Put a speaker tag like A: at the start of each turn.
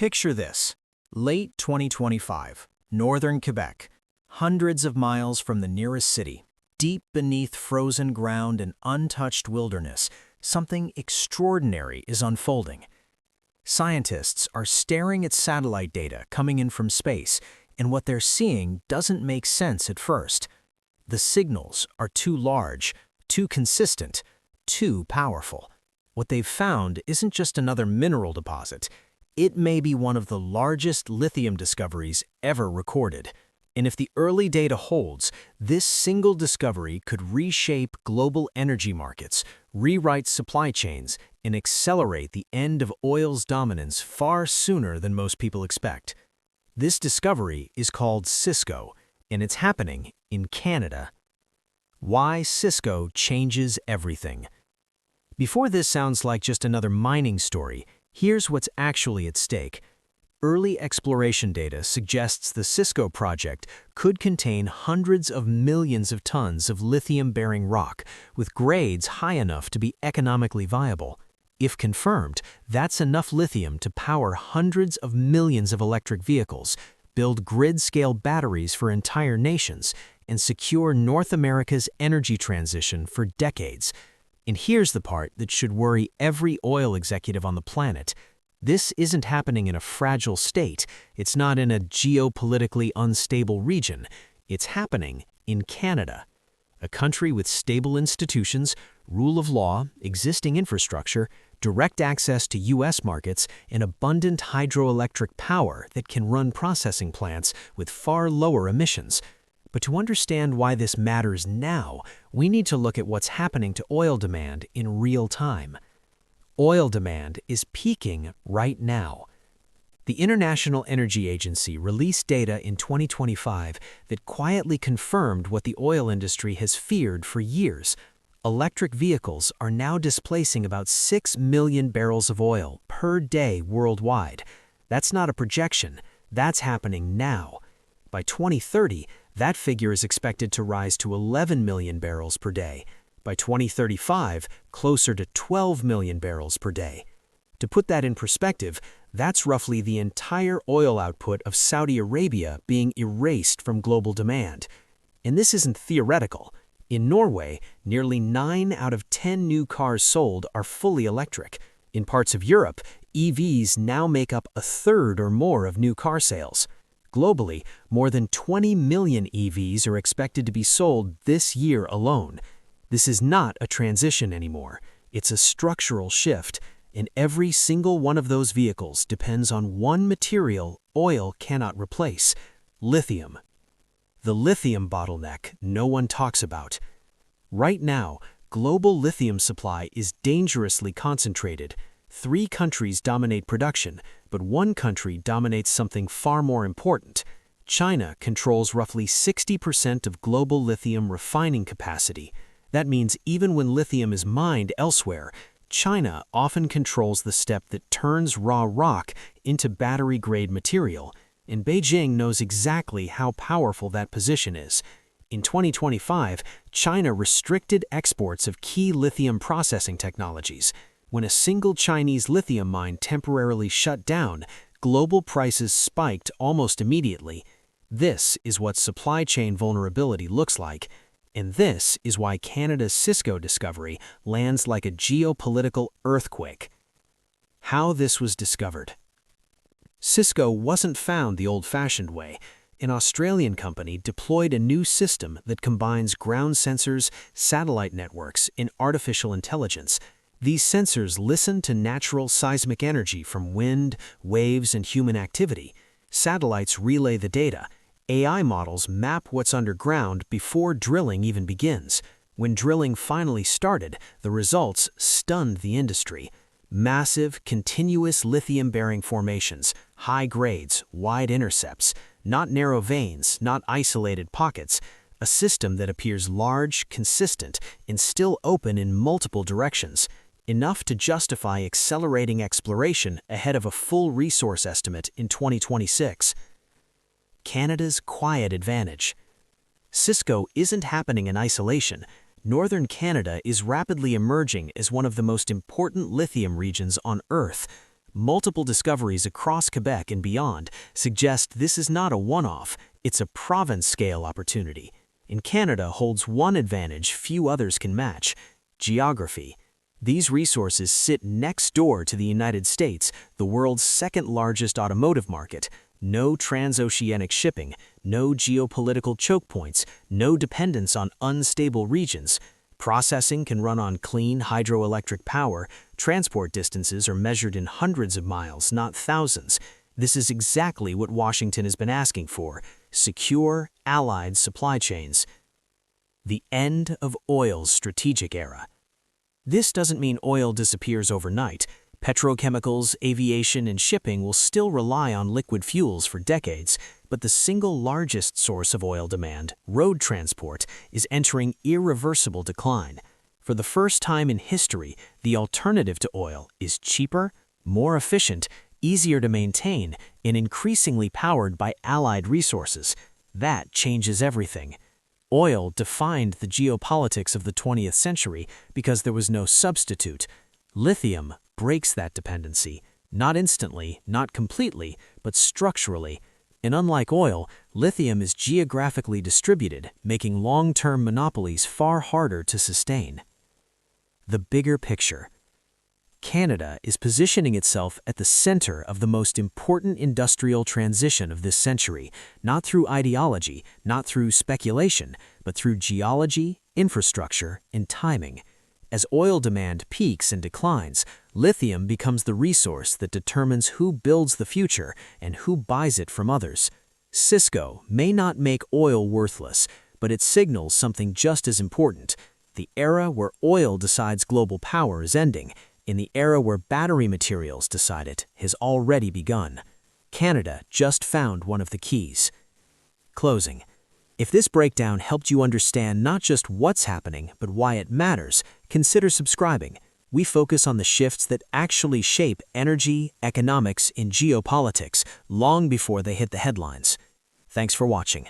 A: Picture this. Late 2025, northern Quebec, hundreds of miles from the nearest city, deep beneath frozen ground and untouched wilderness, something extraordinary is unfolding. Scientists are staring at satellite data coming in from space, and what they're seeing doesn't make sense at first. The signals are too large, too consistent, too powerful. What they've found isn't just another mineral deposit. It may be one of the largest lithium discoveries ever recorded. And if the early data holds, this single discovery could reshape global energy markets, rewrite supply chains, and accelerate the end of oil's dominance far sooner than most people expect. This discovery is called Cisco, and it's happening in Canada. Why Cisco changes everything. Before this sounds like just another mining story, here's what's actually at stake. Early exploration data suggests the Cisco project could contain hundreds of millions of tons of lithium-bearing rock, with grades high enough to be economically viable. If confirmed, that's enough lithium to power hundreds of millions of electric vehicles, build grid-scale batteries for entire nations, and secure North America's energy transition for decades. And here's the part that should worry every oil executive on the planet. This isn't happening in a fragile state. It's not in a geopolitically unstable region. It's happening in Canada, a country with stable institutions, rule of law, existing infrastructure, direct access to U.S. markets, and abundant hydroelectric power that can run processing plants with far lower emissions. But to understand why this matters now, we need to look at what's happening to oil demand in real time. Oil demand is peaking right now. The International Energy Agency released data in 2025 that quietly confirmed what the oil industry has feared for years. Electric vehicles are now displacing about 6 million barrels of oil per day worldwide. That's not a projection. That's happening now. By 2030, that figure is expected to rise to 11 million barrels per day. By 2035, closer to 12 million barrels per day. To put that in perspective, that's roughly the entire oil output of Saudi Arabia being erased from global demand. And this isn't theoretical. In Norway, nearly 9 out of 10 new cars sold are fully electric. In parts of Europe, EVs now make up a third or more of new car sales. Globally, more than 20 million EVs are expected to be sold this year alone. This is not a transition anymore. It's a structural shift, and every single one of those vehicles depends on one material oil cannot replace: lithium. The lithium bottleneck no one talks about. Right now, global lithium supply is dangerously concentrated. 3 countries dominate production, but one country dominates something far more important. China controls roughly 60% of global lithium refining capacity. That means even when lithium is mined elsewhere, China often controls the step that turns raw rock into battery-grade material, and Beijing knows exactly how powerful that position is. In 2025, China restricted exports of key lithium processing technologies. When a single Chinese lithium mine temporarily shut down, global prices spiked almost immediately. This is what supply chain vulnerability looks like. And this is why Canada's Cisco discovery lands like a geopolitical earthquake. How this was discovered. Cisco wasn't found the old-fashioned way. An Australian company deployed a new system that combines ground sensors, satellite networks, and artificial intelligence. These sensors listen to natural seismic energy from wind, waves, and human activity. Satellites relay the data. AI models map what's underground before drilling even begins. When drilling finally started, the results stunned the industry. Massive, continuous lithium-bearing formations, high grades, wide intercepts, not narrow veins, not isolated pockets, a system that appears large, consistent, and still open in multiple directions, enough to justify accelerating exploration ahead of a full resource estimate in 2026. Canada's quiet advantage. Cisco isn't happening in isolation. Northern Canada is rapidly emerging as one of the most important lithium regions on Earth.
B: Multiple discoveries across Quebec and beyond suggest this is not a one-off, it's a province-scale opportunity. And Canada holds one advantage few others can match: geography. These resources sit next door to the United States, the world's second-largest automotive market. No transoceanic shipping, no geopolitical choke points, no dependence on unstable regions. Processing can run on clean hydroelectric power. Transport distances are measured in hundreds of miles, not thousands. This is exactly what Washington has been asking for: secure, allied supply chains. The end of oil's strategic era. This doesn't mean oil disappears overnight. Petrochemicals, aviation, and shipping will still rely on liquid fuels for decades, but the single largest source of oil demand, road transport, is entering irreversible decline. For the first time in history, the alternative to oil is cheaper, more efficient, easier to maintain, and increasingly powered by allied resources. That changes everything. Oil defined the geopolitics of the 20th century because there was no substitute. Lithium breaks that dependency, not instantly, not completely, but structurally. And unlike oil, lithium is geographically distributed, making long-term monopolies far harder to sustain. The bigger picture. Canada is positioning itself at the center of the most important industrial transition of this century, not through ideology, not through speculation, but through geology, infrastructure, and timing. As oil demand peaks and declines, lithium becomes the resource that determines who builds the future and who buys it from others. Cisco may not make oil worthless, but it signals something just as important. The era where oil decides global power is ending, and the era where battery materials decide it has already begun. Canada just found one of the keys. Closing. If this breakdown helped you understand not just what's happening, but why it matters, consider subscribing. We focus on the shifts that actually shape energy, economics, and geopolitics long before they hit the headlines. Thanks for watching.